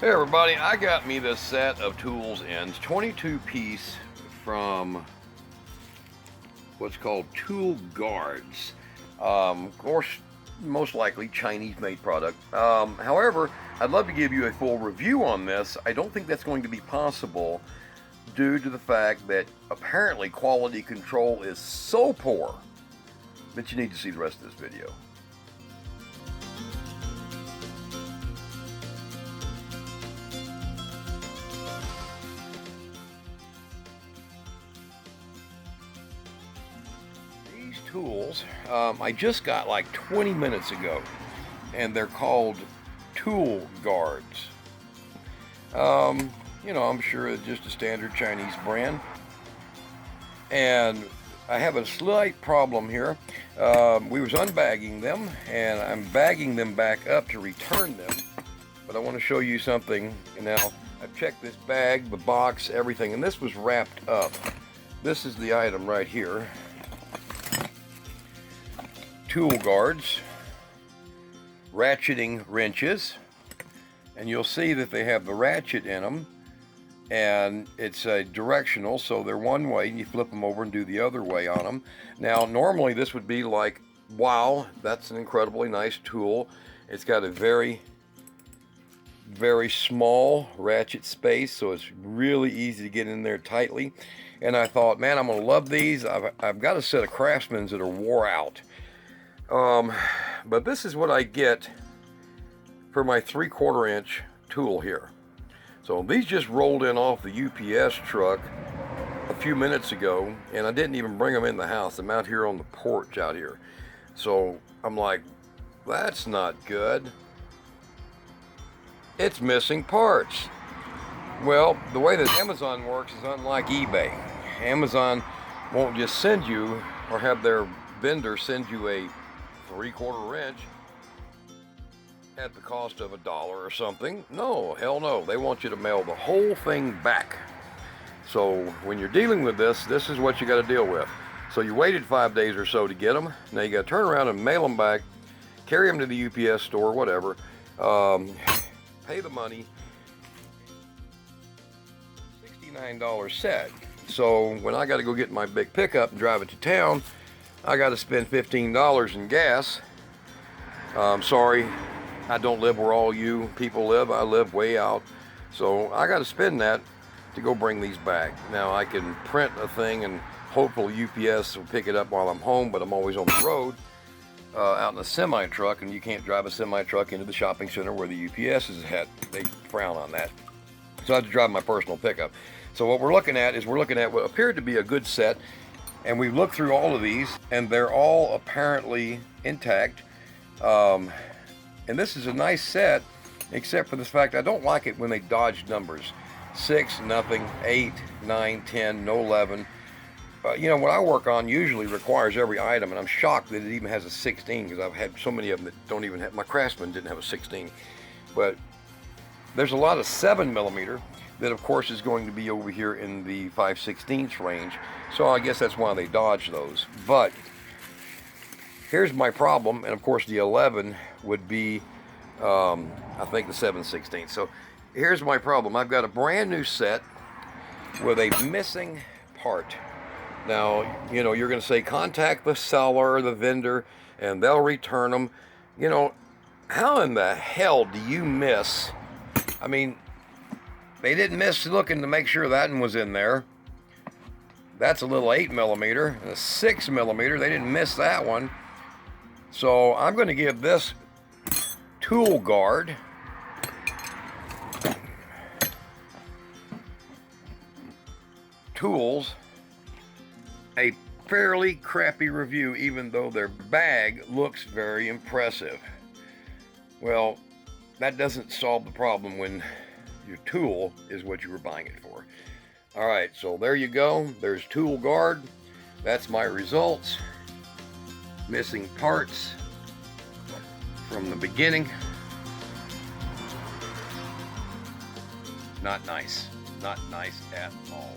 Hey everybody, I got me this set of tools ends, 22 piece from what's called Tool Guards. Of course, most likely Chinese made product. However, I'd love to give you a full review on this. I don't think that's going to be possible due to the fact that apparently quality control is so poor that you need to see the rest of this video. Tools I just got like 20 minutes ago, and they're called Tool Guards. I'm sure it's just a standard Chinese brand, and I have a slight problem here. We was unbagging them, and I'm bagging them back up to return them, but I want to show you something. Now I've checked this bag, the box, everything, and this was wrapped up. This is the item right here. Tool Guards, ratcheting wrenches, and you'll see that they have the ratchet in them, and it's directional, so they're one way and you flip them over and do the other way on them. Now normally this would be like, wow, that's an incredibly nice tool. It's got a very small ratchet space, so it's really easy to get in there tightly. And I thought, man, I'm gonna love these. I've got a set of Craftsmans that are wore out. But this is what I get for my 3/4 inch tool here. So these just rolled in off the UPS truck a few minutes ago, and I didn't even bring them in the house. I'm out here on the porch out here. So I'm like, that's not good. It's missing parts. Well, the way that Amazon works is unlike eBay. Amazon won't just send you or have their vendor send you a 3/4 wrench at the cost of $1 or something. No, hell no. They want you to mail the whole thing back. So when you're dealing with this is what you got to deal with. So you waited 5 days or so to get them. Now you got to turn around and mail them back, carry them to the UPS store, whatever, pay the money. $69 set. So when I got to go get my big pickup and drive it to town, I got to spend $15 in gas. Sorry, I don't live where all you people live. I live way out. So I got to spend that to go bring these back. Now I can print a thing and hopefully UPS will pick it up while I'm home, but I'm always on the road out in a semi truck, and you can't drive a semi truck into the shopping center where the UPS is at. They frown on that. So I have to drive my personal pickup. So what we're looking at what appeared to be a good set. And we've looked through all of these, and they're all apparently intact. And this is a nice set, except for the fact I don't like it when they dodge numbers. 6, nothing, 8, 9, 10, no 11. What I work on usually requires every item, and I'm shocked that it even has a 16, because I've had so many of them that don't even have, my Craftsman didn't have a 16. But there's a lot of 7mm that of course is going to be over here in the 5/16 range. So I guess that's why they dodge those. But here's my problem, and of course the 11 would be, I think the 7/16. So here's my problem. I've got a brand new set with a missing part. Now, you're going to say contact the seller, the vendor, and they'll return them. How in the hell do you miss? I mean, they didn't miss looking to make sure that one was in there. That's a little 8mm and a 6mm. They didn't miss that one. So I'm going to give this Tool Guard tools a fairly crappy review, even though their bag looks very impressive. Well, that doesn't solve the problem when your tool is what you were buying it for. All right, so there you go. There's Tool Guard. That's my results. Missing parts from the beginning. Not nice. Not nice at all.